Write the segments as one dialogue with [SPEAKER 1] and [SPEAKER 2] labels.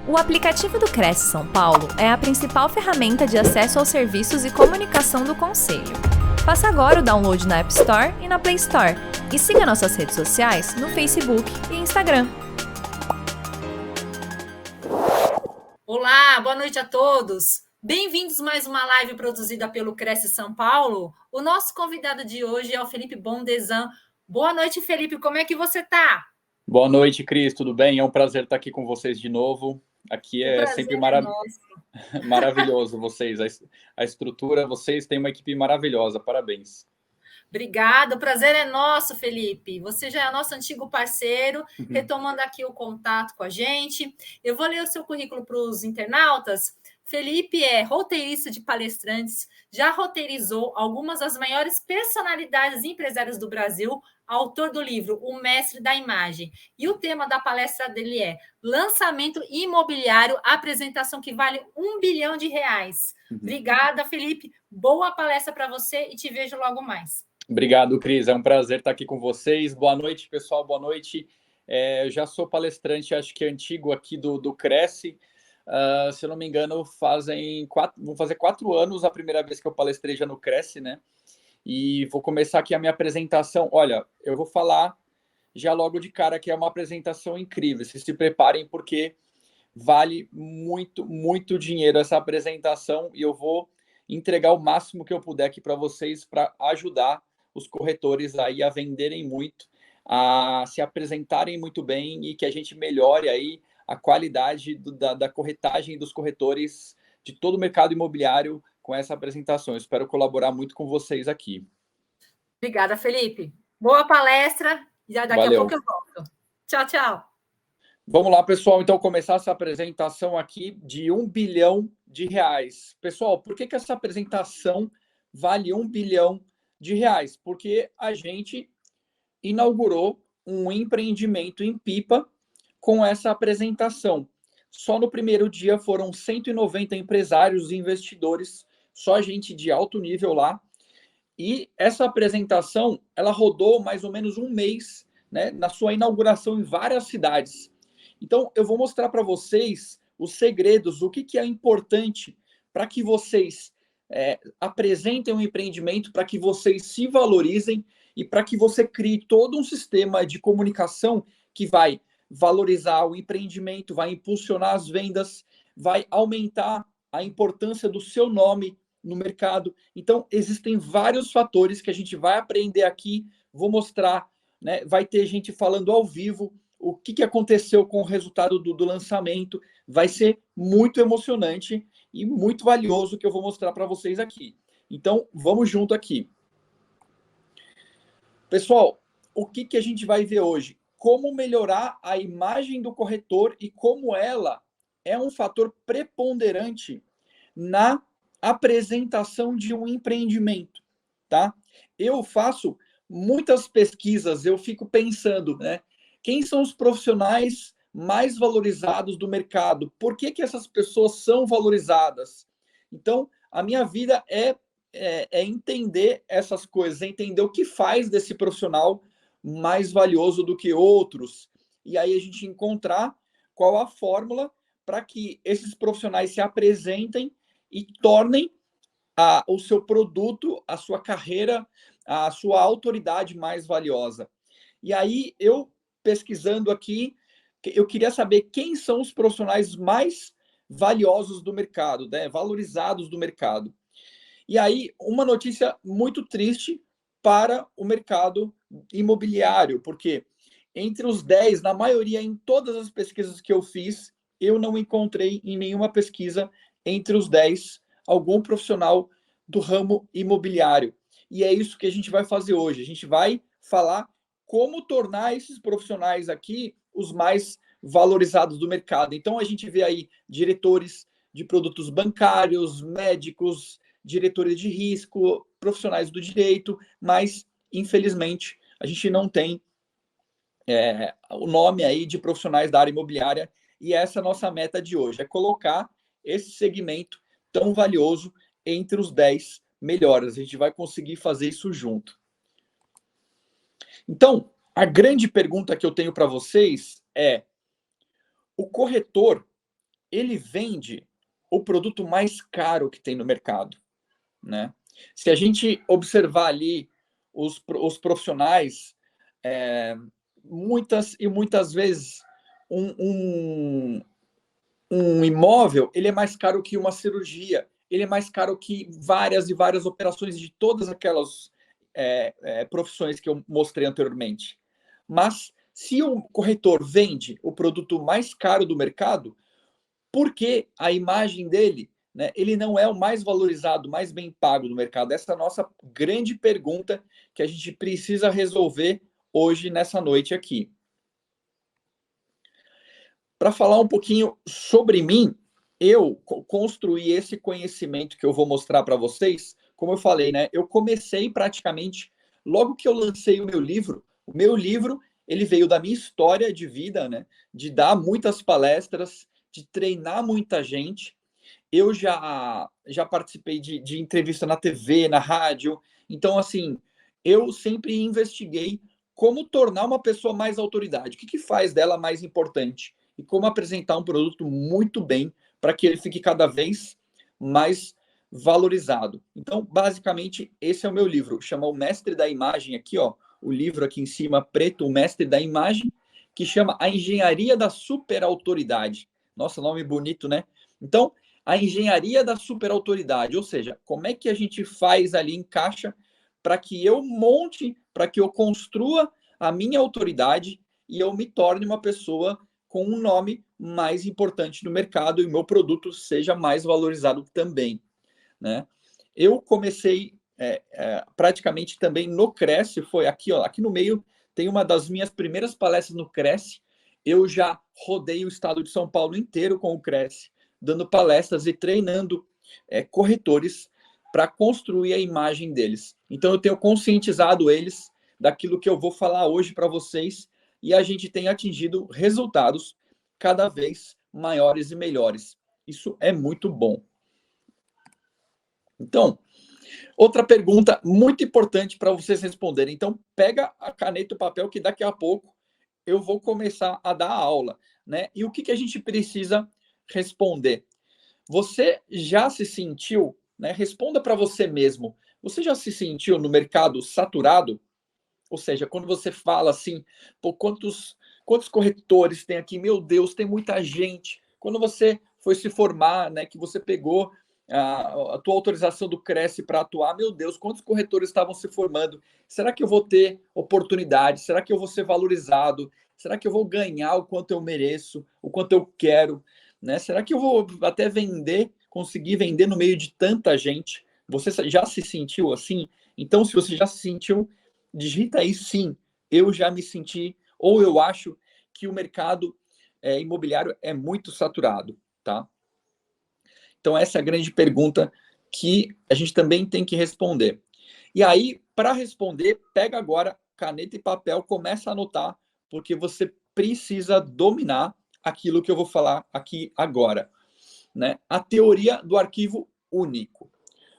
[SPEAKER 1] O aplicativo do Cresce São Paulo é a principal ferramenta de acesso aos serviços e comunicação do Conselho. Faça agora o download na App Store e na Play Store. E siga nossas redes sociais no Facebook e Instagram.
[SPEAKER 2] Olá, boa noite a todos. Bem-vindos a mais uma live produzida pelo Cresce São Paulo. O nosso convidado de hoje é o Felipe Bondesan. Boa noite, Felipe. Como é que você está?
[SPEAKER 3] Boa noite, Cris. Tudo bem? É um prazer estar aqui com vocês de novo. Aqui é sempre maravilhoso vocês. A estrutura, vocês têm uma equipe maravilhosa. Parabéns.
[SPEAKER 2] Obrigada, o prazer é nosso, Felipe. Você já é nosso antigo parceiro, retomando aqui o contato com a gente. Eu vou ler o seu currículo para os internautas. Felipe é roteirista de palestrantes, já roteirizou algumas das maiores personalidades empresárias do Brasil, autor do livro O Mestre da Imagem. E o tema da palestra dele é Lançamento Imobiliário, apresentação que vale R$1 bilhão. Obrigada, Felipe. Boa palestra para você e te vejo logo mais.
[SPEAKER 3] Obrigado, Cris. É um prazer estar aqui com vocês. Boa noite, pessoal. Boa noite. Eu já sou palestrante, acho que antigo aqui do Cresce. Se eu não me engano, vão fazer 4 anos a primeira vez que eu palestrei já no Cresce, né? E vou começar aqui a minha apresentação. Olha, eu vou falar já logo de cara que é uma apresentação incrível. Vocês se preparem porque vale muito, muito dinheiro essa apresentação e eu vou entregar o máximo que eu puder aqui para vocês para ajudar os corretores aí a venderem muito, a se apresentarem muito bem e que a gente melhore aí a qualidade da corretagem dos corretores de todo o mercado imobiliário com essa apresentação. Eu espero colaborar muito com vocês aqui.
[SPEAKER 2] Obrigada, Felipe. Boa palestra. Já daqui
[SPEAKER 3] Valeu.
[SPEAKER 2] A pouco eu volto. Tchau, tchau.
[SPEAKER 3] Vamos lá, pessoal. Então, começar essa apresentação aqui de R$1 bilhão. Pessoal, por que essa apresentação vale R$1 bilhão? Porque a gente inaugurou um empreendimento em Pipa com essa apresentação. Só no primeiro dia foram 190 empresários e investidores, só gente de alto nível lá. E essa apresentação, ela rodou mais ou menos um mês, né, na sua inauguração em várias cidades. Então, eu vou mostrar para vocês os segredos, o que é importante para que vocês apresentem um empreendimento, para que vocês se valorizem e para que você crie todo um sistema de comunicação que vai valorizar o empreendimento, vai impulsionar as vendas, vai aumentar a importância do seu nome no mercado. Então, existem vários fatores que a gente vai aprender aqui, vou mostrar, né? Vai ter gente falando ao vivo o que aconteceu com o resultado do lançamento. Vai ser muito emocionante e muito valioso que eu vou mostrar para vocês aqui. Então, vamos junto aqui. Pessoal, o que a gente vai ver hoje? Como melhorar a imagem do corretor e como ela é um fator preponderante na apresentação de um empreendimento, tá? Eu faço muitas pesquisas, eu fico pensando, né? Quem são os profissionais mais valorizados do mercado? Por que essas pessoas são valorizadas? Então, a minha vida é entender essas coisas, entender o que faz desse profissional mais valioso do que outros. E aí a gente encontrar qual a fórmula para que esses profissionais se apresentem e tornem o seu produto, a sua carreira, a sua autoridade mais valiosa. E aí, eu pesquisando aqui, eu queria saber quem são os profissionais mais valiosos do mercado, né? Valorizados do mercado. E aí, uma notícia muito triste para o mercado imobiliário, porque entre os 10, na maioria, em todas as pesquisas que eu fiz, eu não encontrei em nenhuma pesquisa entre os 10 algum profissional do ramo imobiliário. E é isso que a gente vai fazer hoje. A gente vai falar como tornar esses profissionais aqui os mais valorizados do mercado. Então, a gente vê aí diretores de produtos bancários, médicos, diretores de risco, profissionais do direito, mas, infelizmente, a gente não tem o nome aí de profissionais da área imobiliária, e essa é a nossa meta de hoje, é colocar esse segmento tão valioso entre os 10 melhores. A gente vai conseguir fazer isso junto. Então, a grande pergunta que eu tenho para vocês é: o corretor, ele vende o produto mais caro que tem no mercado, né? Se a gente observar ali os profissionais, muitas vezes um imóvel, ele é mais caro que uma cirurgia, ele é mais caro que várias e várias operações de todas aquelas profissões que eu mostrei anteriormente. Mas se o corretor vende o produto mais caro do mercado, por que a imagem dele, né, ele não é o mais valorizado, mais bem pago do mercado? Essa é a nossa grande pergunta que a gente precisa resolver hoje, nessa noite aqui. Para falar um pouquinho sobre mim, eu construí esse conhecimento que eu vou mostrar para vocês. Como eu falei, né? Eu comecei praticamente logo que eu lancei o meu livro. O meu livro, ele veio da minha história de vida, né? De dar muitas palestras, de treinar muita gente. Eu já participei de entrevista na TV, na rádio. Então, assim, eu sempre investiguei como tornar uma pessoa mais autoridade. O que faz dela mais importante? E como apresentar um produto muito bem para que ele fique cada vez mais valorizado. Então, basicamente, esse é o meu livro. Chama O Mestre da Imagem, aqui, ó, o livro aqui em cima, preto, O Mestre da Imagem, que chama A Engenharia da Superautoridade. Nossa, nome bonito, né? Então, a engenharia da superautoridade, ou seja, como é que a gente faz ali, encaixa, para que eu monte, para que eu construa a minha autoridade e eu me torne uma pessoa com um nome mais importante no mercado e o meu produto seja mais valorizado também, né? Eu comecei praticamente também no Cresce, foi aqui, ó, aqui no meio tem uma das minhas primeiras palestras no Cresce. Eu já rodei o estado de São Paulo inteiro com o Cresce, dando palestras e treinando corretores para construir a imagem deles. Então, eu tenho conscientizado eles daquilo que eu vou falar hoje para vocês e a gente tem atingido resultados cada vez maiores e melhores. Isso é muito bom. Então, outra pergunta muito importante para vocês responderem. Então, pega a caneta e o papel que daqui a pouco eu vou começar a dar a aula, né? E o que a gente precisa responder? Você já se sentiu, né? Responda para você mesmo. Você já se sentiu no mercado saturado? Ou seja, quando você fala assim, pô, quantos corretores tem aqui? Meu Deus, tem muita gente. Quando você foi se formar, né? Que você pegou a tua autorização do Cresce para atuar, meu Deus, quantos corretores estavam se formando? Será que eu vou ter oportunidade? Será que eu vou ser valorizado? Será que eu vou ganhar o quanto eu mereço, o quanto eu quero? Né? Será que eu vou até conseguir vender no meio de tanta gente? Você já se sentiu assim? Então, se você já se sentiu, digita aí sim, eu já me senti, ou eu acho que o mercado imobiliário é muito saturado, tá? Então, essa é a grande pergunta que a gente também tem que responder. E aí, para responder, pega agora caneta e papel, começa a anotar, porque você precisa dominar aquilo que eu vou falar aqui agora, né? A teoria do arquivo único.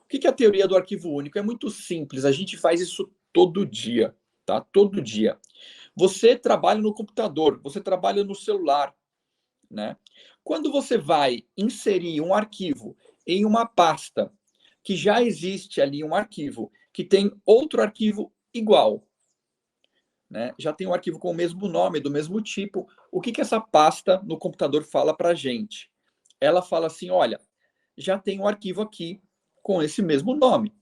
[SPEAKER 3] O que é a teoria do arquivo único? É muito simples, a gente faz isso todo dia, tá? Todo dia. Você trabalha no computador, você trabalha no celular, né? Quando você vai inserir um arquivo em uma pasta que já existe ali um arquivo, que tem outro arquivo igual, né? Já tem um arquivo com o mesmo nome, do mesmo tipo, o que essa pasta no computador fala para a gente? Ela fala assim, olha, já tem um arquivo aqui com esse mesmo nome.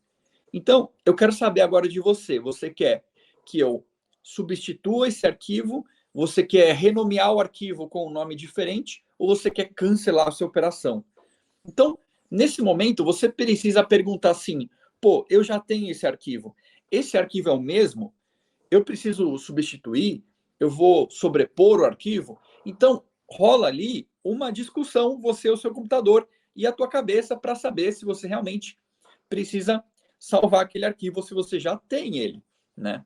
[SPEAKER 3] Então, eu quero saber agora de você. Você quer que eu substitua esse arquivo? Você quer renomear o arquivo com um nome diferente? Ou você quer cancelar a sua operação? Então, nesse momento, você precisa perguntar assim, pô, eu já tenho esse arquivo. Esse arquivo é o mesmo? Eu preciso substituir? Eu vou sobrepor o arquivo? Então, rola ali uma discussão, você e o seu computador e a tua cabeça para saber se você realmente precisa salvar aquele arquivo ou se você já tem ele, né?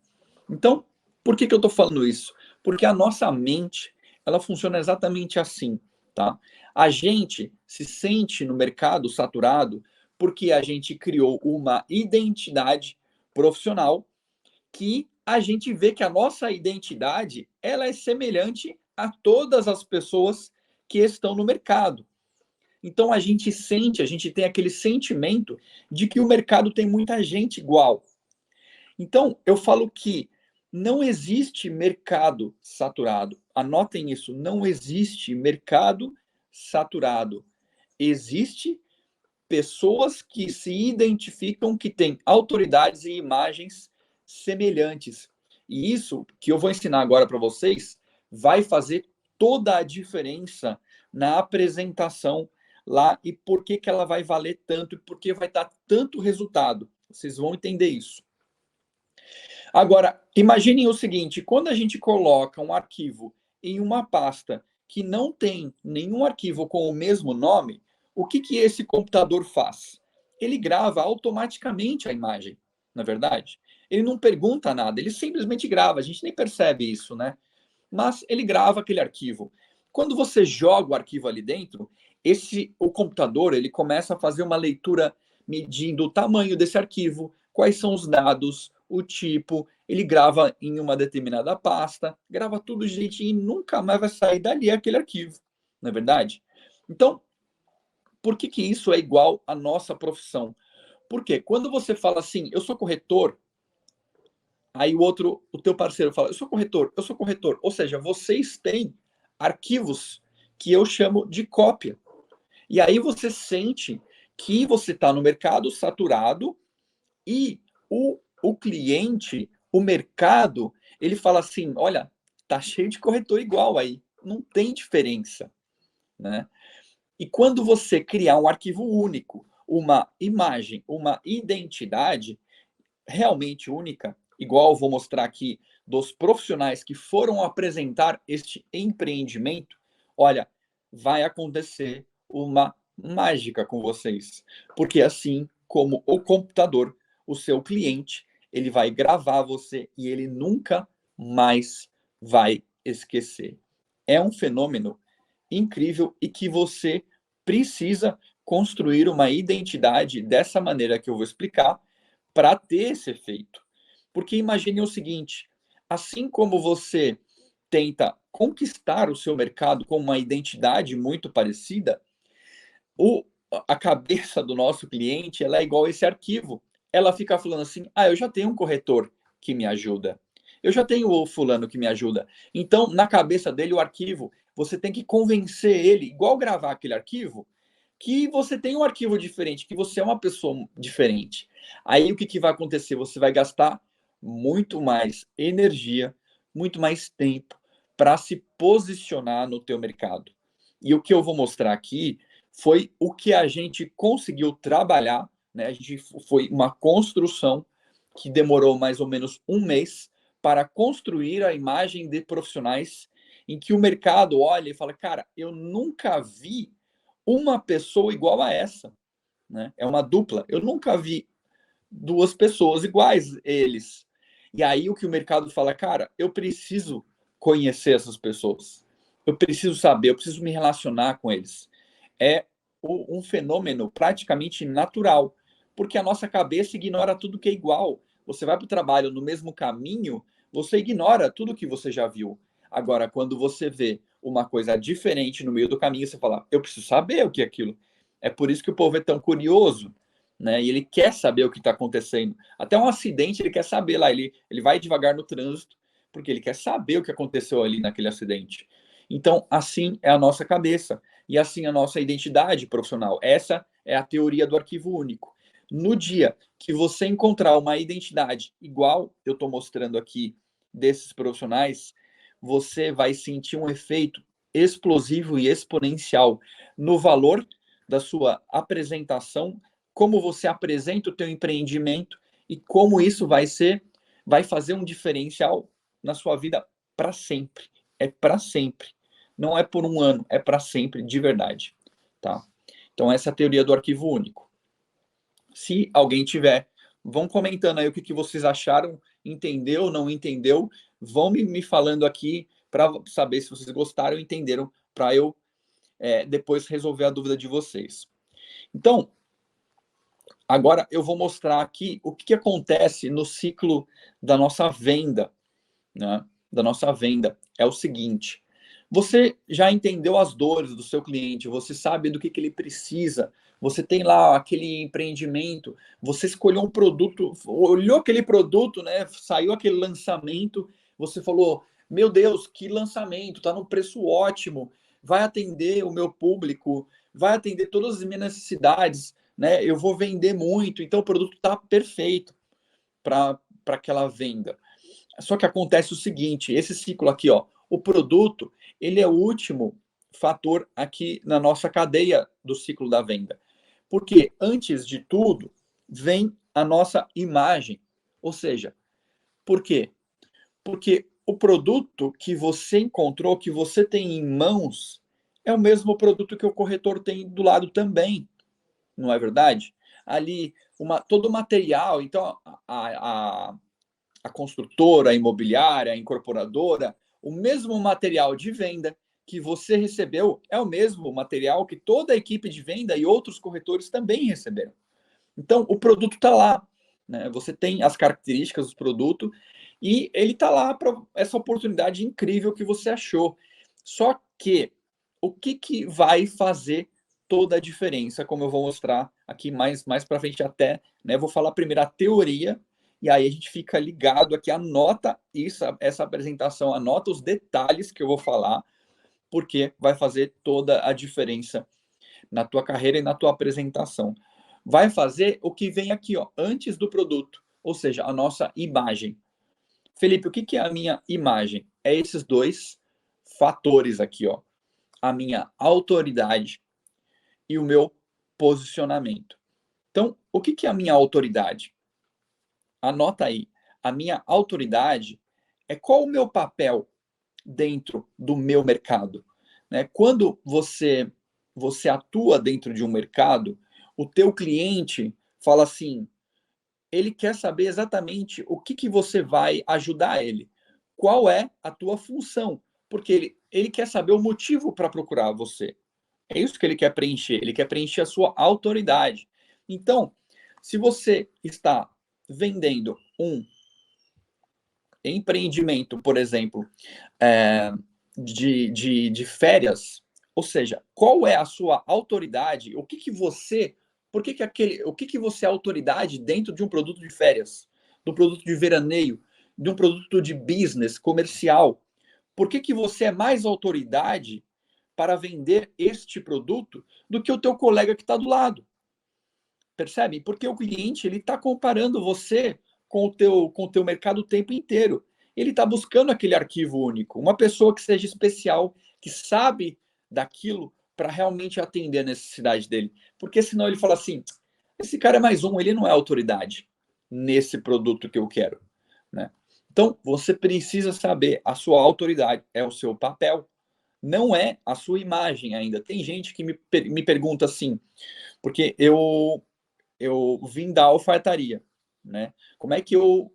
[SPEAKER 3] Então, por que eu estou falando isso? Porque a nossa mente, ela funciona exatamente assim, tá? A gente se sente no mercado saturado porque a gente criou uma identidade profissional que a gente vê que a nossa identidade, ela é semelhante a todas as pessoas que estão no mercado, Então a gente tem aquele sentimento de que o mercado tem muita gente igual. Então eu falo que não existe mercado saturado. Anotem isso, não existe mercado saturado. Existe pessoas que se identificam que têm autoridades e imagens semelhantes. E isso que eu vou ensinar agora para vocês vai fazer toda a diferença na apresentação lá e por que ela vai valer tanto e por que vai dar tanto resultado. Vocês vão entender isso. Agora, imaginem o seguinte, quando a gente coloca um arquivo em uma pasta que não tem nenhum arquivo com o mesmo nome, o que esse computador faz? Ele grava automaticamente a imagem, na verdade. Ele não pergunta nada, ele simplesmente grava, a gente nem percebe isso, né? Mas ele grava aquele arquivo. Quando você joga o arquivo ali dentro, o computador ele começa a fazer uma leitura medindo o tamanho desse arquivo, quais são os dados, o tipo, ele grava em uma determinada pasta, grava tudo direitinho e nunca mais vai sair dali aquele arquivo, não é verdade? Então, por que isso é igual à nossa profissão? Porque quando você fala assim, eu sou corretor, aí o teu parceiro fala, eu sou corretor, ou seja, vocês têm arquivos que eu chamo de cópia. E aí você sente que você está no mercado saturado e o cliente, o mercado, ele fala assim, olha, tá cheio de corretor igual aí, não tem diferença, né? E quando você criar um arquivo único, uma imagem, uma identidade realmente única, igual eu vou mostrar aqui dos profissionais que foram apresentar este empreendimento, olha, vai acontecer uma mágica com vocês, porque assim como o computador, o seu cliente, ele vai gravar você e ele nunca mais vai esquecer. É um fenômeno incrível e que você precisa construir uma identidade dessa maneira que eu vou explicar para ter esse efeito. Porque imagine o seguinte, assim como você tenta conquistar o seu mercado com uma identidade muito parecida, a cabeça do nosso cliente ela é igual a esse arquivo. Ela fica falando assim, eu já tenho um corretor que me ajuda. Eu já tenho o fulano que me ajuda. Então, na cabeça dele, o arquivo, você tem que convencer ele, igual gravar aquele arquivo, que você tem um arquivo diferente, que você é uma pessoa diferente. Aí, o que vai acontecer? Você vai gastar muito mais energia, muito mais tempo para se posicionar no teu mercado. E o que eu vou mostrar aqui foi o que a gente conseguiu trabalhar, né? A gente foi uma construção que demorou mais ou menos um mês para construir a imagem de profissionais em que o mercado olha e fala, cara, eu nunca vi uma pessoa igual a essa, né? É uma dupla. Eu nunca vi duas pessoas iguais a eles. E aí o que o mercado fala, cara, eu preciso conhecer essas pessoas. Eu preciso saber, eu preciso me relacionar com eles. É um fenômeno praticamente natural, porque a nossa cabeça ignora tudo que é igual. Você vai para o trabalho no mesmo caminho, você ignora tudo que você já viu. Agora, quando você vê uma coisa diferente no meio do caminho, você fala, eu preciso saber o que é aquilo. É por isso que o povo é tão curioso, né? E ele quer saber o que está acontecendo. Até um acidente ele quer saber lá, ele vai devagar no trânsito, porque ele quer saber o que aconteceu ali naquele acidente. Então, assim é a nossa cabeça. E assim a nossa identidade profissional. Essa é a teoria do arquivo único. No dia que você encontrar uma identidade igual eu estou mostrando aqui desses profissionais, você vai sentir um efeito explosivo e exponencial no valor da sua apresentação, como você apresenta o teu empreendimento e como isso vai fazer um diferencial na sua vida para sempre. É para sempre. Não é por um ano, é para sempre, de verdade. Tá? Então, essa é a teoria do arquivo único. Se alguém tiver, vão comentando aí o que vocês acharam, entendeu, não entendeu, vão me falando aqui para saber se vocês gostaram ou entenderam, para eu depois resolver a dúvida de vocês. Então, agora eu vou mostrar aqui o que acontece no ciclo da nossa venda, né? Da nossa venda. É o seguinte, Você já entendeu as dores do seu cliente, você sabe do que ele precisa, você tem lá aquele empreendimento, você escolheu um produto, olhou aquele produto, né? Saiu aquele lançamento, você falou: Meu Deus, que lançamento, tá num preço ótimo, vai atender o meu público, vai atender todas as minhas necessidades, né? Eu vou vender muito, então o produto está perfeito para aquela venda. Só que acontece o seguinte, esse ciclo aqui, ó, o produto, ele é o último fator aqui na nossa cadeia do ciclo da venda. Porque antes de tudo vem a nossa imagem. Ou seja, por quê? Porque o produto que você encontrou, que você tem em mãos, é o mesmo produto que o corretor tem do lado também, não é verdade? Ali, todo o material, então a construtora, a imobiliária, a incorporadora, o mesmo material de venda que você recebeu é o mesmo material que toda a equipe de venda e outros corretores também receberam. Então, o produto está lá, né? Você tem as características do produto e ele está lá para essa oportunidade incrível que você achou. Só que o que vai fazer toda a diferença, como eu vou mostrar aqui mais para frente até, né? Vou falar primeiro a teoria e aí a gente fica ligado aqui, anota isso, essa apresentação, anota os detalhes que eu vou falar, porque vai fazer toda a diferença na tua carreira e na tua apresentação. Vai fazer o que vem aqui, ó, antes do produto, ou seja, a nossa imagem. Felipe, o que é a minha imagem? É esses dois fatores aqui, ó. A minha autoridade e o meu posicionamento. Então, o que é a minha autoridade? Anota aí. A minha autoridade é qual o meu papel dentro do meu mercado, né? Quando você atua dentro de um mercado, o teu cliente fala assim, ele quer saber exatamente o que você vai ajudar ele. Qual é a tua função? Porque ele quer saber o motivo para procurar você. É isso que ele quer preencher. Ele quer preencher a sua autoridade. Então, se você está vendendo um empreendimento, por exemplo, de férias, ou seja, qual é a sua autoridade? O que você é autoridade dentro de um produto de férias, de um produto de veraneio, de um produto de business comercial? Por que você é mais autoridade para vender este produto do que o teu colega que está do lado? Percebe? Porque o cliente ele está comparando você com o teu mercado o tempo inteiro. Ele está buscando aquele arquivo único, uma pessoa que seja especial, que sabe daquilo para realmente atender a necessidade dele. Porque senão ele fala assim, esse cara é mais um, ele não é autoridade nesse produto que eu quero, né? Então, você precisa saber a sua autoridade, é o seu papel, não é a sua imagem ainda. Tem gente que me pergunta assim, porque eu vim da alfaiataria, né? Como é que eu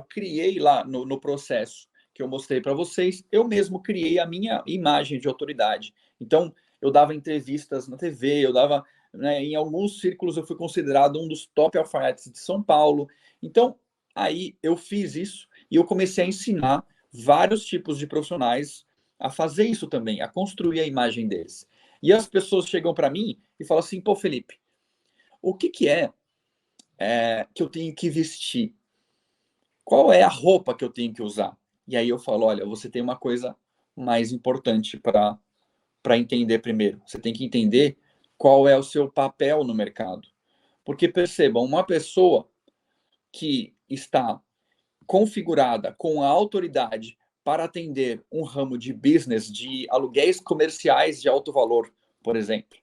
[SPEAKER 3] criei lá no processo que eu mostrei para vocês, eu mesmo criei a minha imagem de autoridade. Então, eu dava entrevistas na TV, eu dava, né, em alguns círculos eu fui considerado um dos top alfaiates de São Paulo. Então, aí eu fiz isso e eu comecei a ensinar vários tipos de profissionais a fazer isso também, a construir a imagem deles. E as pessoas chegam para mim e falam assim, pô, Felipe, o que é que eu tenho que vestir? Qual é a roupa que eu tenho que usar? E aí eu falo, olha, você tem uma coisa mais importante para entender primeiro. Você tem que entender qual é o seu papel no mercado. Porque percebam, uma pessoa que está configurada com a autoridade para atender um ramo de business de aluguéis comerciais de alto valor, por exemplo,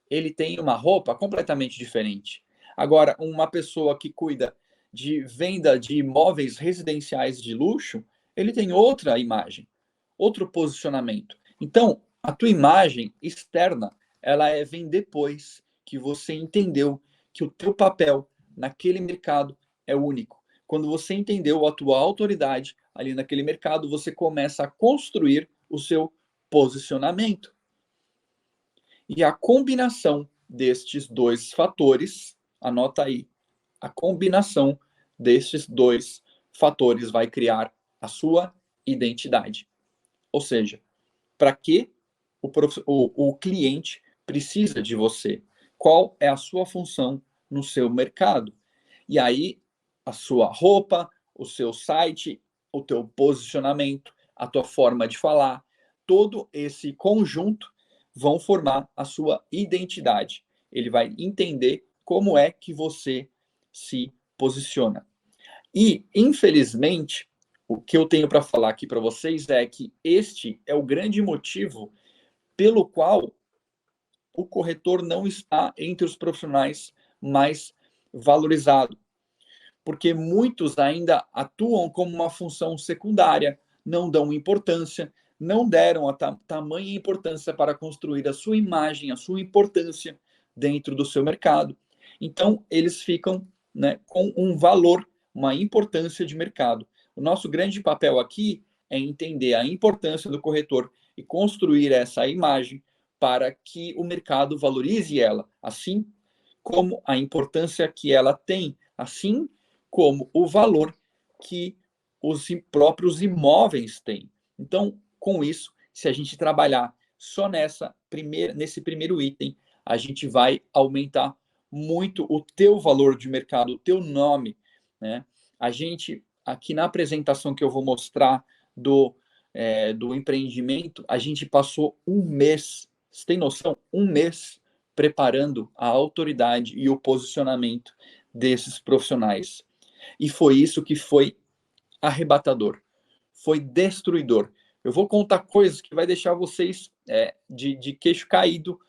[SPEAKER 3] ele tem uma roupa completamente diferente. Agora, uma pessoa que cuida de venda de imóveis residenciais de luxo, ele tem outra imagem, outro posicionamento. Então, a tua imagem externa, ela vem depois que você entendeu que o teu papel naquele mercado é único. Quando você entendeu a tua autoridade ali naquele mercado, você começa a construir o seu posicionamento. E a combinação destes dois fatores, anota aí, a combinação destes dois fatores vai criar a sua identidade. Ou seja, para que o cliente precisa de você, qual é a sua função no seu mercado. E aí, a sua roupa, o seu site, o teu posicionamento, a tua forma de falar, todo esse conjunto vão formar a sua identidade. Ele vai entender como é que você se posiciona. E, infelizmente, o que eu tenho para falar aqui para vocês é que este é o grande motivo pelo qual o corretor não está entre os profissionais mais valorizados. Porque muitos ainda atuam como uma função secundária, não dão importância, não deram a tamanha importância para construir a sua imagem, a sua importância dentro do seu mercado. Então, eles ficam, né, com um valor, uma importância de mercado. O nosso grande papel aqui é entender a importância do corretor e construir essa imagem para que o mercado valorize ela, assim como a importância que ela tem, assim como o valor que os próprios imóveis têm. Então, com isso, se a gente trabalhar só nesse primeiro item, a gente vai aumentar muito o teu valor de mercado, o teu nome, né? A gente, aqui na apresentação que eu vou mostrar do empreendimento, a gente passou um mês, você tem noção? Um mês preparando a autoridade e o posicionamento desses profissionais. E foi isso que foi arrebatador, foi destruidor. Eu vou contar coisas que vai deixar vocês de queixo caído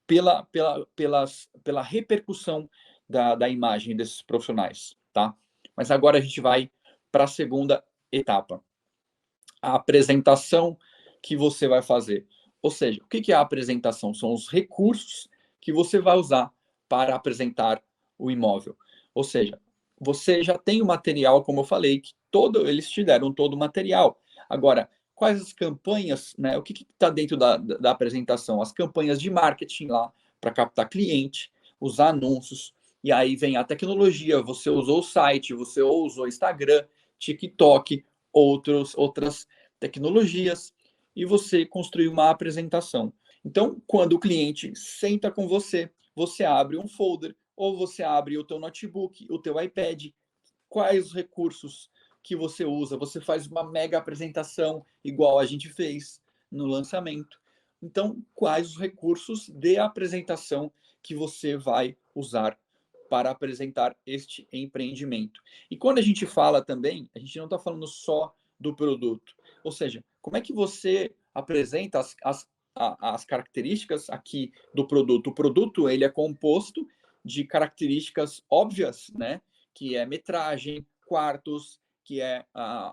[SPEAKER 3] pela repercussão da imagem desses profissionais, tá? Mas agora a gente vai para a segunda etapa, a apresentação que você vai fazer. Ou seja, o que é a apresentação? São os recursos que você vai usar para apresentar o imóvel. Ou seja, você já tem o material, como eu falei, que eles te deram todo o material. Agora, quais as campanhas, né? O que está dentro da apresentação? As campanhas de marketing lá para captar cliente, os anúncios, e aí vem a tecnologia. Você usou o site, você usou o Instagram, TikTok, outras tecnologias, e você construiu uma apresentação. Então, quando o cliente senta com você, você abre um folder, ou você abre o teu notebook, o teu iPad, quais os recursos que você usa, você faz uma mega apresentação, igual a gente fez no lançamento. Então, quais os recursos de apresentação que você vai usar para apresentar este empreendimento? E quando a gente fala também, a gente não está falando só do produto. Ou seja, como é que você apresenta as características aqui do produto? O produto, ele é composto de características óbvias, né? Que é metragem, quartos, que é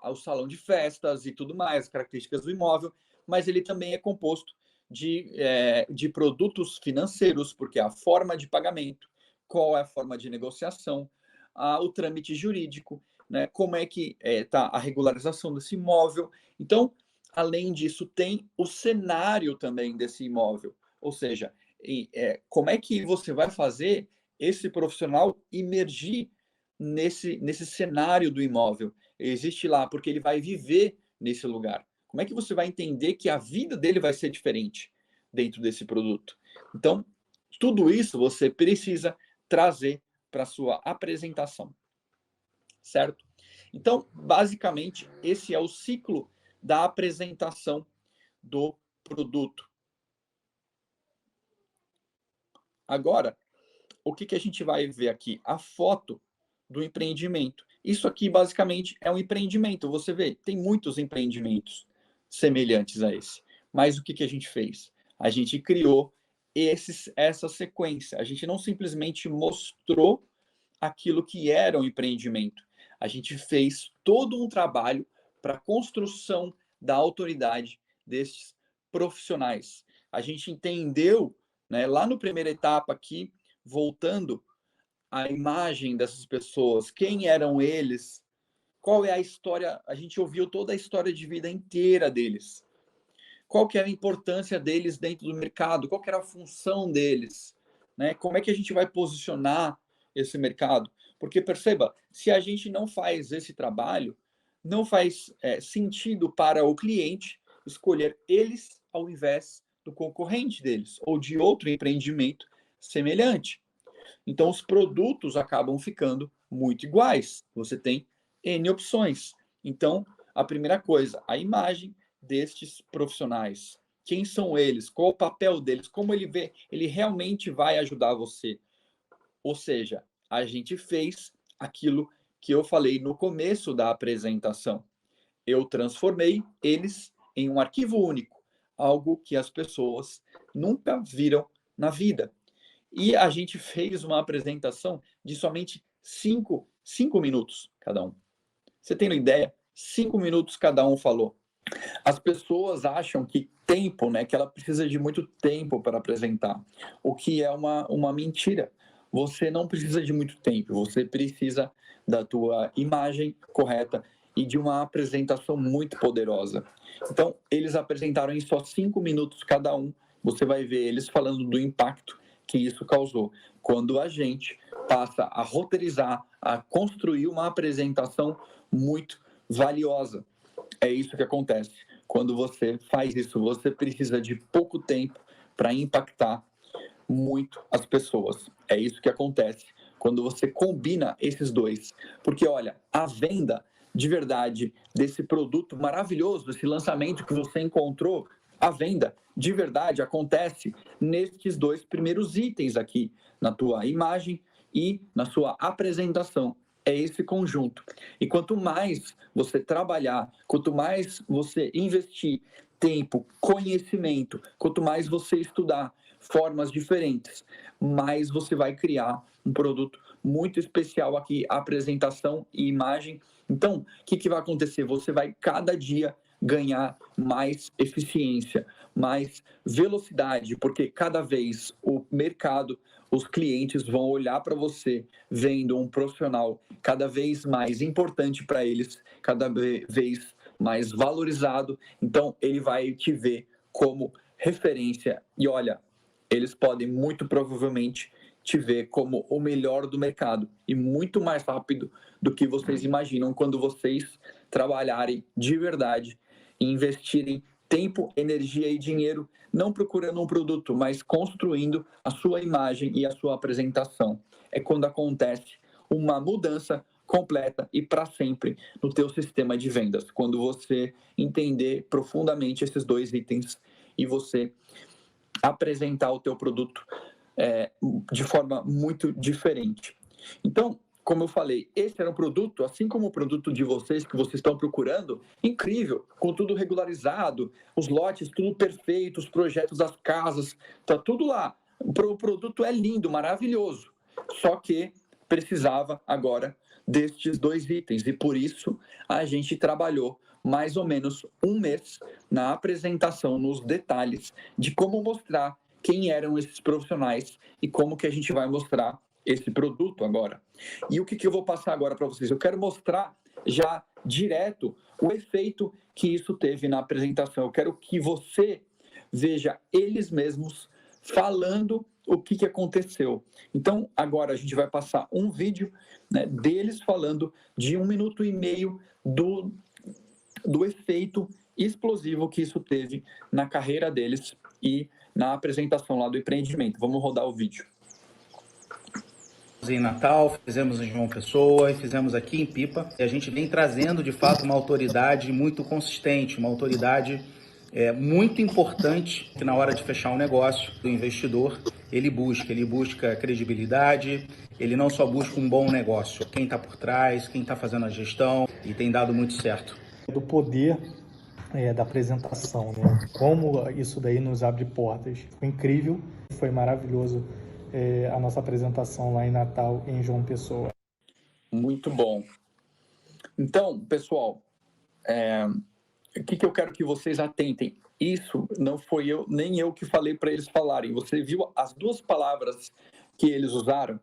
[SPEAKER 3] o salão de festas e tudo mais, características do imóvel, mas ele também é composto de produtos financeiros, porque é a forma de pagamento, qual é a forma de negociação, o trâmite jurídico, né? Como é que está a regularização desse imóvel. Então, além disso, tem o cenário também desse imóvel, ou seja, como é que você vai fazer esse profissional imergir nesse cenário do imóvel. Existe lá, porque ele vai viver nesse lugar. Como é que você vai entender que a vida dele vai ser diferente dentro desse produto? Então, tudo isso você precisa trazer para a sua apresentação, certo? Então, basicamente, esse é o ciclo da apresentação do produto. Agora, o que a gente vai ver aqui? A foto do empreendimento. Isso aqui, basicamente, é um empreendimento. Você vê, tem muitos empreendimentos semelhantes a esse. Mas o que a gente fez? A gente criou essa sequência. A gente não simplesmente mostrou aquilo que era um empreendimento. A gente fez todo um trabalho para a construção da autoridade desses profissionais. A gente entendeu, né, lá no primeira etapa aqui, voltando a imagem dessas pessoas, quem eram eles, qual é a história, a gente ouviu toda a história de vida inteira deles, qual que era a importância deles dentro do mercado, qual que era a função deles, né? Como é que a gente vai posicionar esse mercado? Porque perceba, se a gente não faz esse trabalho, não faz sentido para o cliente escolher eles ao invés do concorrente deles ou de outro empreendimento semelhante. Então, os produtos acabam ficando muito iguais. Você tem N opções. Então, a primeira coisa, a imagem destes profissionais. Quem são eles? Qual o papel deles? Como ele realmente vai ajudar você? Ou seja, a gente fez aquilo que eu falei no começo da apresentação. Eu transformei eles em um arquivo único, algo que as pessoas nunca viram na vida. E a gente fez uma apresentação de somente 5 minutos cada um. Você tem uma ideia? 5 minutos cada um falou. As pessoas acham que tempo, né, que ela precisa de muito tempo para apresentar, o que é uma mentira. Você não precisa de muito tempo, você precisa da tua imagem correta e de uma apresentação muito poderosa. Então, eles apresentaram em só 5 minutos cada um. Você vai ver eles falando do impacto que isso causou. Quando a gente passa a roteirizar, a construir uma apresentação muito valiosa. É isso que acontece. Quando você faz isso, você precisa de pouco tempo para impactar muito as pessoas. É isso que acontece quando você combina esses dois. Porque, olha, a venda de verdade desse produto maravilhoso, esse lançamento que você encontrou, a venda de verdade acontece nesses 2 primeiros itens aqui, na tua imagem e na sua apresentação. É esse conjunto. E quanto mais você trabalhar, quanto mais você investir tempo, conhecimento, quanto mais você estudar formas diferentes, mais você vai criar um produto muito especial aqui, apresentação e imagem. Então, o que vai acontecer? Você vai cada dia ganhar mais eficiência, mais velocidade, porque cada vez o mercado, os clientes vão olhar para você vendo um profissional cada vez mais importante para eles, cada vez mais valorizado. Então, ele vai te ver como referência. E olha, eles podem muito provavelmente te ver como o melhor do mercado e muito mais rápido do que vocês imaginam quando vocês trabalharem de verdade e investirem tempo, energia e dinheiro, não procurando um produto, mas construindo a sua imagem e a sua apresentação. É quando acontece uma mudança completa e para sempre no teu sistema de vendas, quando você entender profundamente esses 2 itens e você apresentar o teu produto de forma muito diferente. Então, como eu falei, esse era um produto, assim como o produto de vocês, que vocês estão procurando, incrível, com tudo regularizado, os lotes tudo perfeito, os projetos das casas, tá tudo lá. O produto é lindo, maravilhoso, só que precisava agora destes 2 itens, e por isso a gente trabalhou mais ou menos 1 mês na apresentação, nos detalhes de como mostrar quem eram esses profissionais e como que a gente vai mostrar esse produto agora. E o que eu vou passar agora para vocês? Eu quero mostrar já direto o efeito que isso teve na apresentação. Eu quero que você veja eles mesmos falando o que aconteceu. Então, agora a gente vai passar um vídeo, né, deles falando de 1 minuto e meio do efeito explosivo que isso teve na carreira deles e na apresentação lá do empreendimento. Vamos rodar o vídeo.
[SPEAKER 4] Em Natal, fizemos em João Pessoa e fizemos aqui em Pipa. E a gente vem trazendo, de fato, uma autoridade muito consistente, uma autoridade muito importante que na hora de fechar um negócio, o investidor, ele busca credibilidade, ele não só busca um bom negócio, quem está por trás, quem está fazendo a gestão, e tem dado muito certo.
[SPEAKER 5] Do poder da apresentação, né? Como isso daí nos abre portas. Foi incrível, foi maravilhoso a nossa apresentação lá em Natal, em João Pessoa.
[SPEAKER 3] Muito bom. Então, pessoal, o que eu quero que vocês atentem? Isso não foi nem eu que falei para eles falarem. Você viu as 2 palavras que eles usaram?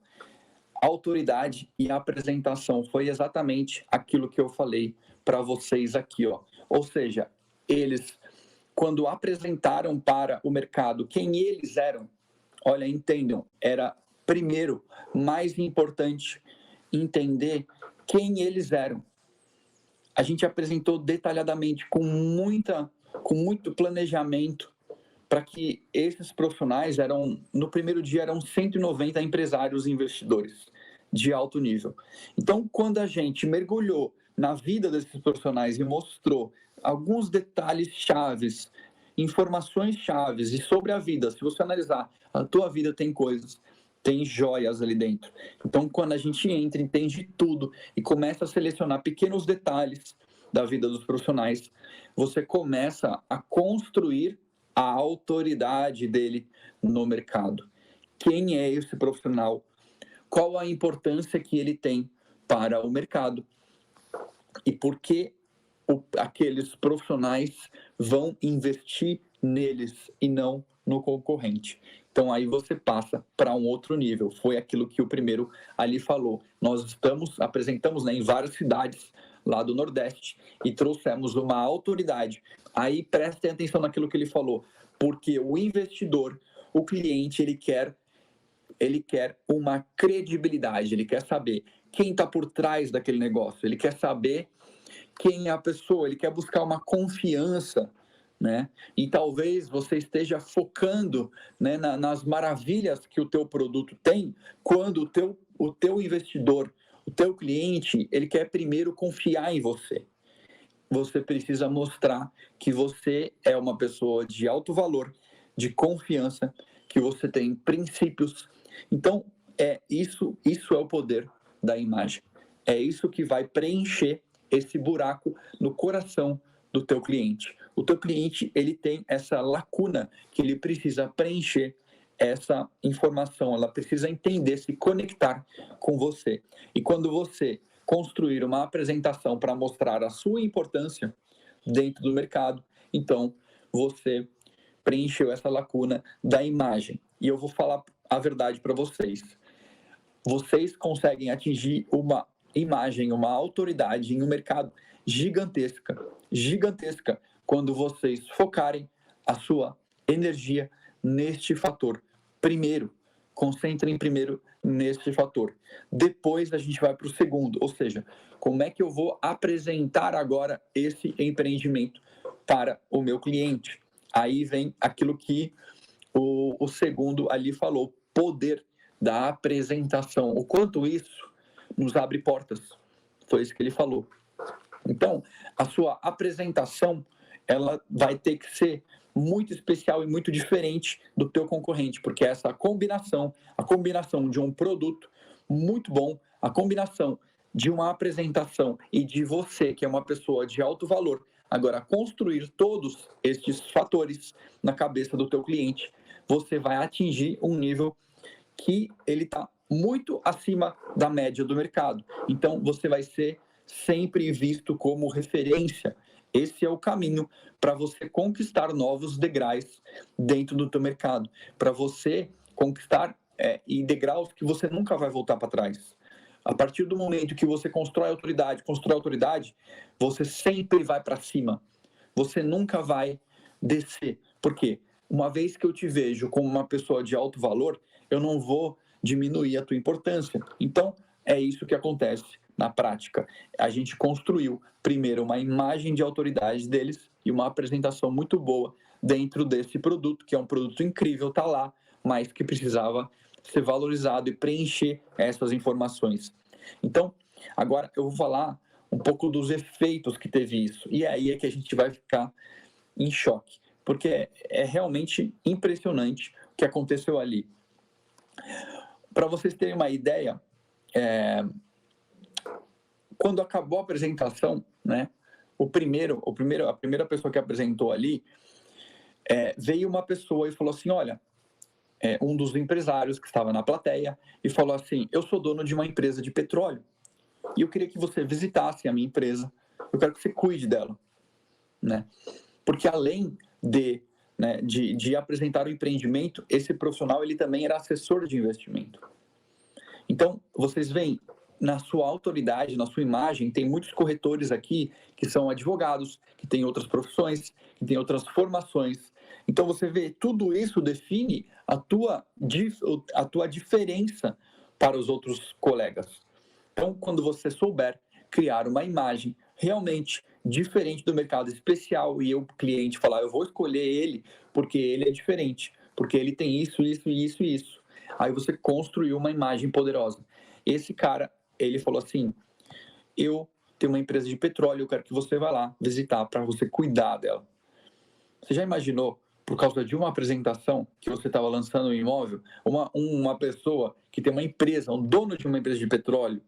[SPEAKER 3] Autoridade e apresentação. Foi exatamente aquilo que eu falei para vocês aqui, ó. Ou seja, eles, quando apresentaram para o mercado quem eles eram, olha, entendam, era primeiro mais importante entender quem eles eram. A gente apresentou detalhadamente, com muita com muito planejamento, para que esses profissionais no primeiro dia eram 190 empresários e investidores de alto nível. Então, quando a gente mergulhou na vida desses profissionais e mostrou alguns detalhes chaves, informações chaves e sobre a vida, se você analisar, a tua vida tem joias ali dentro. Então, quando a gente entra, entende tudo e começa a selecionar pequenos detalhes da vida dos profissionais, você começa a construir a autoridade dele no mercado. Quem é esse profissional? Qual a importância que ele tem para o mercado? E por que aqueles profissionais vão investir neles e não no concorrente? Então aí você passa para um outro nível. Foi aquilo que o primeiro ali falou. Nós apresentamos, em várias cidades lá do Nordeste e trouxemos uma autoridade. Aí prestem atenção naquilo que ele falou, porque o investidor, o cliente, ele quer uma credibilidade, ele quer saber quem está por trás daquele negócio, ele quer saber quem é a pessoa, ele quer buscar uma confiança, né? E talvez você esteja focando, né, nas maravilhas que o teu produto tem, quando o teu investidor, o teu cliente, ele quer primeiro confiar em você. Você precisa mostrar que você é uma pessoa de alto valor, de confiança, que você tem princípios. Então, isso é o poder da imagem. É isso que vai preencher esse buraco no coração do teu cliente. O teu cliente, ele tem essa lacuna que ele precisa preencher essa informação, ela precisa entender, se conectar com você. E quando você construir uma apresentação para mostrar a sua importância dentro do mercado, então você preencheu essa lacuna da imagem. E eu vou falar a verdade para vocês. Vocês conseguem atingir uma imagem, uma autoridade em um mercado gigantesca, quando vocês focarem a sua energia neste fator. Primeiro, concentrem primeiro neste fator. Depois a gente vai para o segundo, ou seja, como é que eu vou apresentar agora esse empreendimento para o meu cliente? Aí vem aquilo que o segundo ali falou, poder da apresentação. O quanto isso nos abre portas. Foi isso que ele falou. Então, a sua apresentação, ela vai ter que ser muito especial e muito diferente do teu concorrente, porque essa a combinação de um produto muito bom, a combinação de uma apresentação e de você, que é uma pessoa de alto valor, agora construir todos estes fatores na cabeça do teu cliente, você vai atingir um nível que ele está muito acima da média do mercado. Então, você vai ser sempre visto como referência. Esse é o caminho para você conquistar novos degraus dentro do teu mercado, para você conquistar e degraus que você nunca vai voltar para trás. A partir do momento que você constrói autoridade, você sempre vai para cima. Você nunca vai descer. Por quê? Uma vez que eu te vejo como uma pessoa de alto valor, eu não vou diminuir a tua importância. Então, é isso que acontece na prática. A gente construiu, primeiro, uma imagem de autoridade deles e uma apresentação muito boa dentro desse produto, que é um produto incrível, tá lá, mas que precisava ser valorizado e preencher essas informações. Então, agora eu vou falar um pouco dos efeitos que teve isso. E aí é que a gente vai ficar em choque, porque é realmente impressionante o que aconteceu ali. Para vocês terem uma ideia, quando acabou a apresentação, né, a primeira pessoa que apresentou ali, veio uma pessoa e falou assim, olha, um dos empresários que estava na plateia, e falou assim, eu sou dono de uma empresa de petróleo, e eu queria que você visitasse a minha empresa, eu quero que você cuide dela, né? Porque além de apresentar o empreendimento, esse profissional ele também era assessor de investimento. Então, vocês veem, na sua autoridade, na sua imagem, tem muitos corretores aqui que são advogados, que têm outras profissões, que têm outras formações. Então, você vê, tudo isso define a tua diferença para os outros colegas. Então, quando você souber criar uma imagem realmente diferente do mercado, especial, e o cliente falar, eu vou escolher ele porque ele é diferente, porque ele tem isso, isso, isso e isso. Aí você construiu uma imagem poderosa. Esse cara, ele falou assim, eu tenho uma empresa de petróleo, eu quero que você vá lá visitar para você cuidar dela. Você já imaginou, por causa de uma apresentação que você estava lançando um imóvel, uma pessoa que tem uma empresa, um dono de uma empresa de petróleo,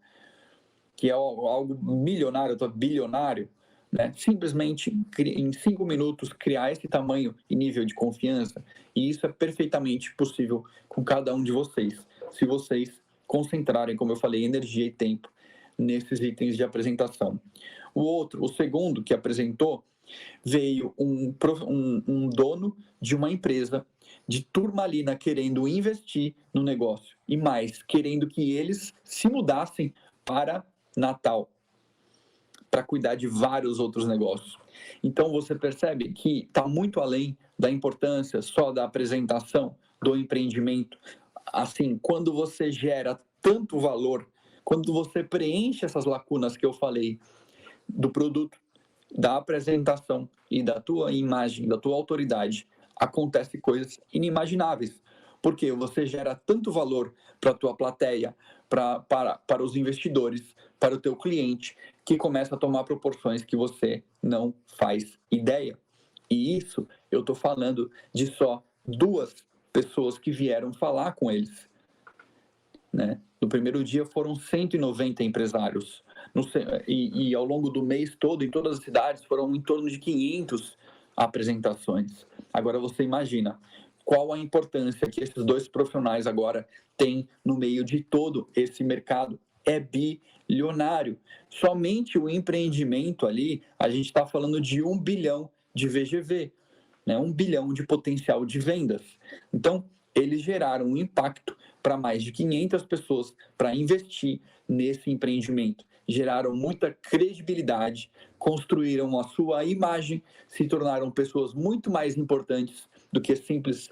[SPEAKER 3] que é algo milionário, bilionário, né? Simplesmente em 5 minutos criar esse tamanho e nível de confiança, e isso é perfeitamente possível com cada um de vocês, se vocês concentrarem, como eu falei, energia e tempo nesses itens de apresentação. O segundo que apresentou, veio um dono de uma empresa de turmalina querendo investir no negócio e mais, querendo que eles se mudassem para Natal para cuidar de vários outros negócios. Então você percebe que está muito além da importância só da apresentação do empreendimento. Assim, quando você gera tanto valor, quando você preenche essas lacunas que eu falei do produto, da apresentação e da tua imagem, da tua autoridade, acontecem coisas inimagináveis, porque você gera tanto valor para a tua plateia, para os investidores, para o teu cliente, que começa a tomar proporções que você não faz ideia. E isso eu estou falando de só 2 pessoas que vieram falar com eles, né? No primeiro dia foram 190 empresários. E ao longo do mês todo, em todas as cidades, foram em torno de 500 apresentações. Agora você imagina qual a importância que esses 2 profissionais agora têm no meio de todo esse mercado. É bilionário. Somente o empreendimento ali, a gente está falando de 1 bilhão de VGV, né? 1 bilhão de potencial de vendas. Então, eles geraram um impacto para mais de 500 pessoas para investir nesse empreendimento. Geraram muita credibilidade, construíram a sua imagem, se tornaram pessoas muito mais importantes do que simples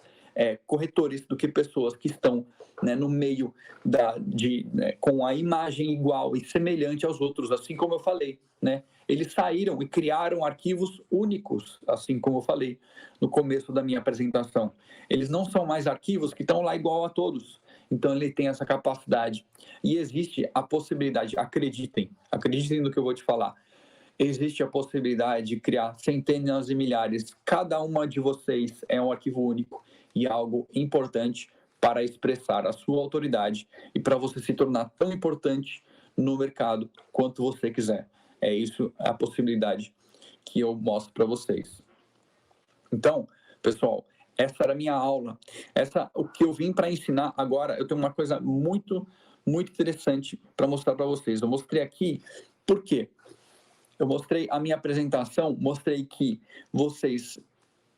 [SPEAKER 3] corretores, do que pessoas que estão, né, no meio com a imagem igual e semelhante aos outros, assim como eu falei, né? Eles saíram e criaram arquivos únicos, assim como eu falei no começo da minha apresentação. Eles não são mais arquivos que estão lá igual a todos. Então ele tem essa capacidade. E existe a possibilidade, acreditem no que eu vou te falar. Existe a possibilidade de criar centenas e milhares. Cada uma de vocês é um arquivo único e algo importante para expressar a sua autoridade e para você se tornar tão importante no mercado quanto você quiser. É isso a possibilidade que eu mostro para vocês. Então, pessoal, essa era a minha aula. O que eu vim para ensinar agora, eu tenho uma coisa muito, muito interessante para mostrar para vocês. Eu mostrei aqui, por quê? Eu mostrei a minha apresentação, mostrei que vocês,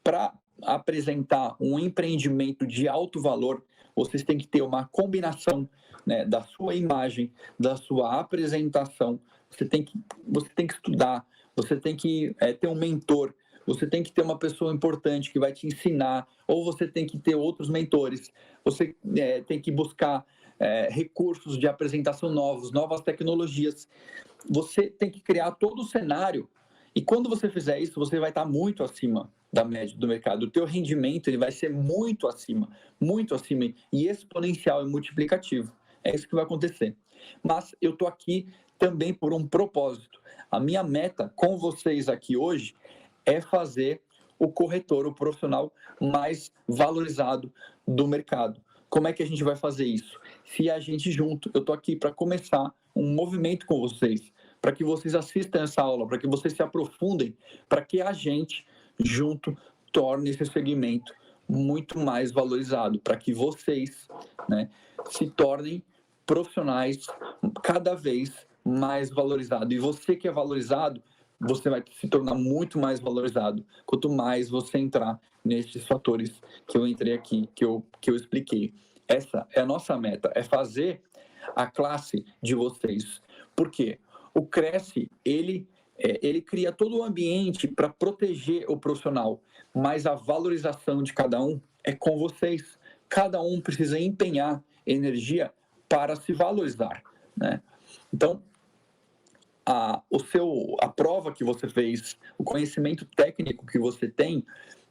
[SPEAKER 3] para apresentar um empreendimento de alto valor, vocês têm que ter uma combinação, né, da sua imagem, da sua apresentação. Você tem que estudar, você tem que ter um mentor, você tem que ter uma pessoa importante que vai te ensinar, ou você tem que ter outros mentores, você tem que buscar recursos de apresentação novas tecnologias. Você tem que criar todo o cenário, e quando você fizer isso, você vai estar muito acima da média do mercado. O teu rendimento ele vai ser muito acima, e exponencial e multiplicativo. É isso que vai acontecer. Mas eu estou aqui também por um propósito. A minha meta com vocês aqui hoje é fazer o corretor, o profissional mais valorizado do mercado. Como é que a gente vai fazer isso? Se a gente junto, eu estou aqui para começar um movimento com vocês, para que vocês assistam essa aula, para que vocês se aprofundem, para que a gente junto torne esse segmento muito mais valorizado, para que vocês, né, se tornem profissionais cada vez mais valorizados. E você que é valorizado, você vai se tornar muito mais valorizado quanto mais você entrar nesses fatores que eu entrei aqui, que eu expliquei. Essa é a nossa meta, é fazer a classe de vocês. Por quê? O Cresce, ele cria todo o ambiente para proteger o profissional, mas a valorização de cada um é com vocês. Cada um precisa empenhar energia para se valorizar, né? Então, a prova que você fez, o conhecimento técnico que você tem,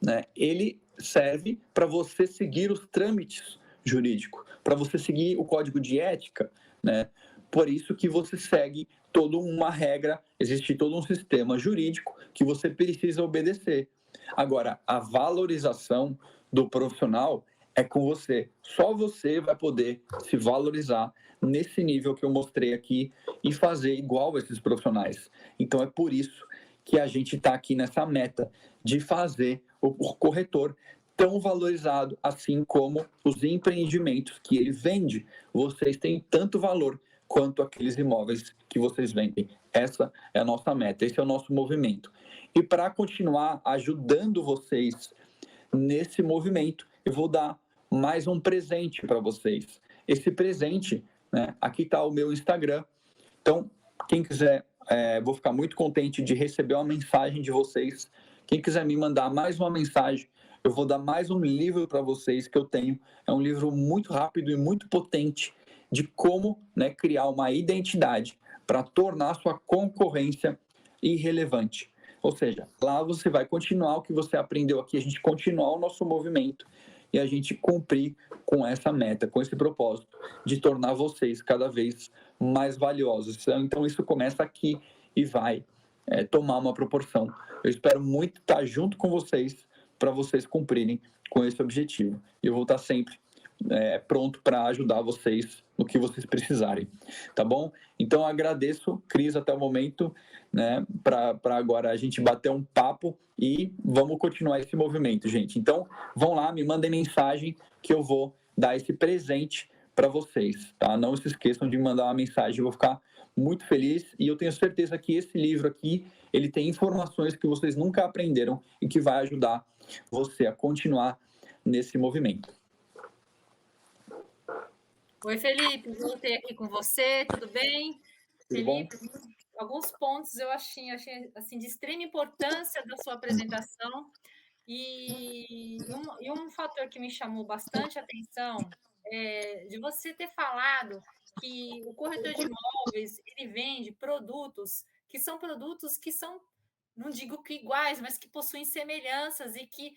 [SPEAKER 3] né, ele serve para você seguir os trâmites jurídicos, para você seguir o código de ética, né? Por isso que você segue toda uma regra, existe todo um sistema jurídico que você precisa obedecer. Agora, a valorização do profissional é com você. Só você vai poder se valorizar nesse nível que eu mostrei aqui e fazer igual a esses profissionais. Então, é por isso que a gente está aqui nessa meta de fazer o corretor tão valorizado, assim como os empreendimentos que ele vende. Vocês têm tanto valor quanto aqueles imóveis que vocês vendem. Essa é a nossa meta, esse é o nosso movimento. E para continuar ajudando vocês nesse movimento, eu vou dar mais um presente para vocês. Esse presente, né, aqui está o meu Instagram. Então, quem quiser, vou ficar muito contente de receber uma mensagem de vocês. Quem quiser me mandar mais uma mensagem, eu vou dar mais um livro para vocês que eu tenho. É um livro muito rápido e muito potente de como, né, criar uma identidade para tornar a sua concorrência irrelevante. Ou seja, lá você vai continuar o que você aprendeu aqui, a gente continuar o nosso movimento e a gente cumprir com essa meta, com esse propósito de tornar vocês cada vez mais valiosos. Então, isso começa aqui e vai tomar uma proporção. Eu espero muito estar junto com vocês para vocês cumprirem com esse objetivo. E eu vou estar sempre pronto para ajudar vocês no que vocês precisarem, tá bom? Então, eu agradeço, Cris, até o momento, né, para agora a gente bater um papo e vamos continuar esse movimento, gente. Então, vão lá, me mandem mensagem que eu vou dar esse presente para vocês, tá? Não se esqueçam de me mandar uma mensagem, eu vou ficar muito feliz e eu tenho certeza que esse livro aqui, ele tem informações que vocês nunca aprenderam e que vai ajudar você a continuar nesse movimento.
[SPEAKER 2] Oi, Felipe, voltei aqui com você, tudo bem?
[SPEAKER 3] Tudo
[SPEAKER 2] Felipe,
[SPEAKER 3] bom?
[SPEAKER 2] alguns pontos eu achei assim, de extrema importância da sua apresentação e um fator que me chamou bastante atenção é de você ter falado que o corretor de imóveis ele vende produtos que são, não digo que iguais, mas que possuem semelhanças e que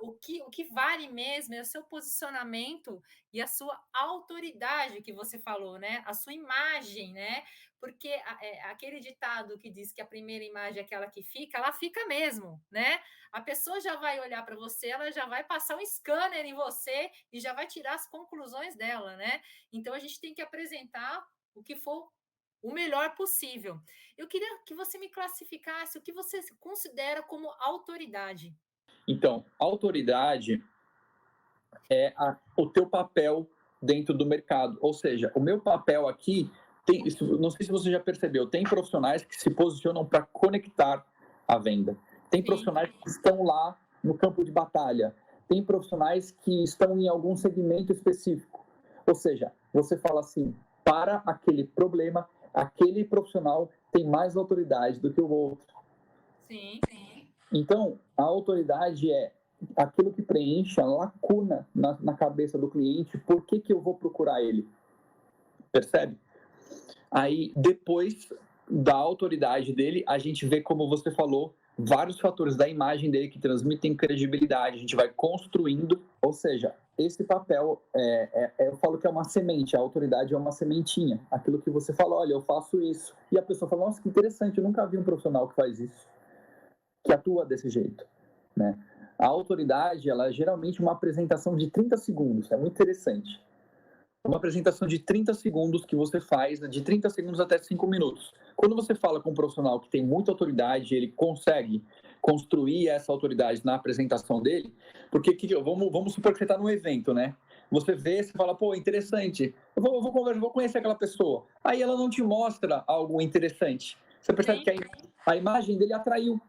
[SPEAKER 2] o que vale mesmo é o seu posicionamento e a sua autoridade que você falou, né? A sua imagem, né? Porque aquele ditado que diz que a primeira imagem é aquela que fica, ela fica mesmo, né? A pessoa já vai olhar para você, ela já vai passar um scanner em você e já vai tirar as conclusões dela, né? Então a gente tem que apresentar o que for o melhor possível. Eu queria que você me classificasse o que você considera como autoridade.
[SPEAKER 3] Então, autoridade é o teu papel dentro do mercado. Ou seja, o meu papel aqui, não sei se você já percebeu, tem profissionais que se posicionam para conectar a venda. Tem profissionais que estão lá no campo de batalha. Tem profissionais que estão em algum segmento específico. Ou seja, você fala assim, para aquele problema, aquele profissional tem mais autoridade do que o outro.
[SPEAKER 2] Sim, sim.
[SPEAKER 3] Então, a autoridade é aquilo que preenche a lacuna na cabeça do cliente. Por que eu vou procurar ele? Percebe? Aí, depois da autoridade dele, a gente vê, como você falou, vários fatores da imagem dele que transmitem credibilidade. A gente vai construindo, ou seja, esse papel, eu falo que é uma semente, a autoridade é uma sementinha. Aquilo que você fala, olha, eu faço isso. E a pessoa fala, nossa, que interessante, eu nunca vi um profissional que faz isso, que atua desse jeito, né? A autoridade, ela é geralmente uma apresentação de 30 segundos, é muito interessante. Uma apresentação de 30 segundos que você faz, de 30 segundos até 5 minutos. Quando você fala com um profissional que tem muita autoridade, ele consegue construir essa autoridade na apresentação dele, porque vamos supor que você está num evento, né? Você vê, você fala, pô, interessante, eu vou conversar, vou conhecer aquela pessoa. Aí ela não te mostra algo interessante. Você percebe que a imagem dele atraiu,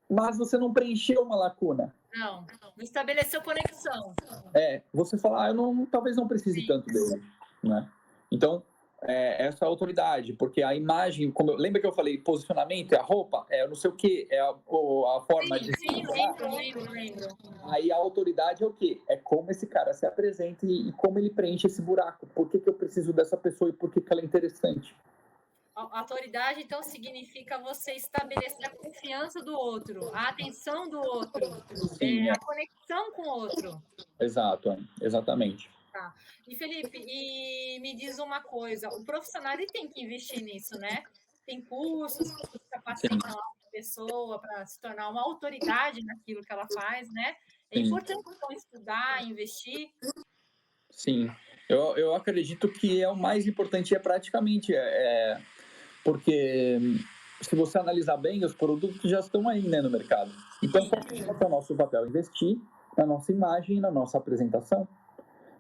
[SPEAKER 3] mas você não preencheu uma lacuna.
[SPEAKER 2] Não estabeleceu conexão.
[SPEAKER 3] Você fala, talvez não precise tanto dele, né? Então, essa é a autoridade, porque a imagem, lembra que eu falei, posicionamento, é a roupa, não sei o que, é a forma de...
[SPEAKER 2] Sim, lembro.
[SPEAKER 3] Aí a autoridade é o quê? É como esse cara se apresenta e como ele preenche esse buraco. Por que eu preciso dessa pessoa e por que ela é interessante?
[SPEAKER 2] A autoridade, então, significa você estabelecer a confiança do outro, a atenção do outro,
[SPEAKER 3] Sim,
[SPEAKER 2] a conexão com o outro.
[SPEAKER 3] exato, exatamente.
[SPEAKER 2] Tá. E, Felipe, e me diz uma coisa, o profissional ele tem que investir nisso, né? Tem cursos que capacitam a pessoa para se tornar uma autoridade naquilo que ela faz, né? É
[SPEAKER 3] Sim.
[SPEAKER 2] importante, então, estudar, investir.
[SPEAKER 3] Sim, eu acredito que é o mais importante, praticamente, porque se você analisar bem, os produtos já estão aí, né, no mercado. Então, qual é o nosso papel? Investir na nossa imagem e na nossa apresentação.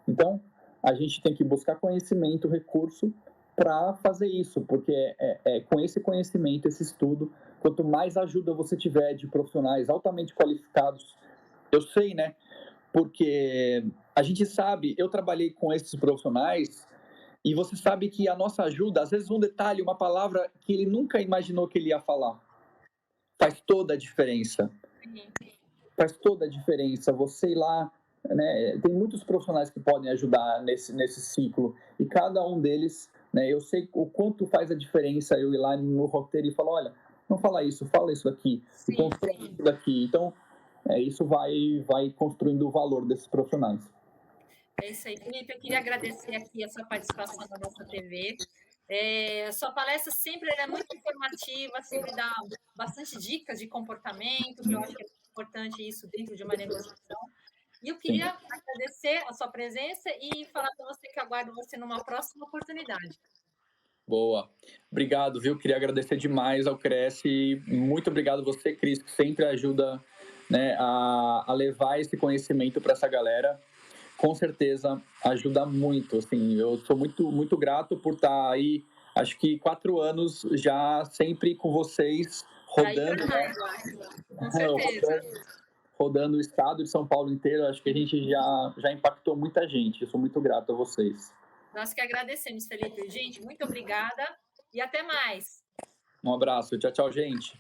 [SPEAKER 3] Então, a gente tem que buscar conhecimento, recurso para fazer isso, porque com esse conhecimento, esse estudo, quanto mais ajuda você tiver de profissionais altamente qualificados, eu sei, né, porque a gente sabe, eu trabalhei com esses profissionais e você sabe que a nossa ajuda, às vezes um detalhe, uma palavra que ele nunca imaginou que ele ia falar, faz toda a diferença. Faz toda a diferença. Você ir lá, né, tem muitos profissionais que podem ajudar nesse ciclo e cada um deles, né, eu sei o quanto faz a diferença eu ir lá no roteiro e falar, olha, não fala isso, fala isso aqui, e constrói isso daqui. Então, isso vai construindo o valor desses profissionais.
[SPEAKER 2] É isso aí, Felipe. Eu queria agradecer aqui a sua participação na nossa TV. A sua palestra sempre é muito informativa, sempre dá bastante dicas de comportamento, que eu acho que é importante isso dentro de uma negociação. E eu queria agradecer a sua presença e falar para você que aguardo você numa próxima oportunidade.
[SPEAKER 3] Boa. Obrigado, viu? Queria agradecer demais ao Cresce. Muito obrigado você, Cris, que sempre ajuda, né, a levar esse conhecimento para essa galera. Com certeza ajuda muito. Assim, eu sou muito, muito grato por estar aí, acho que 4 anos já sempre com vocês, rodando, né?
[SPEAKER 2] Com certeza.
[SPEAKER 3] Rodando o estado de São Paulo inteiro. Acho que a gente já impactou muita gente. Eu sou muito grato a vocês.
[SPEAKER 2] Nós que agradecemos, Felipe. Gente, muito obrigada e até mais.
[SPEAKER 3] Um abraço. Tchau, tchau, gente.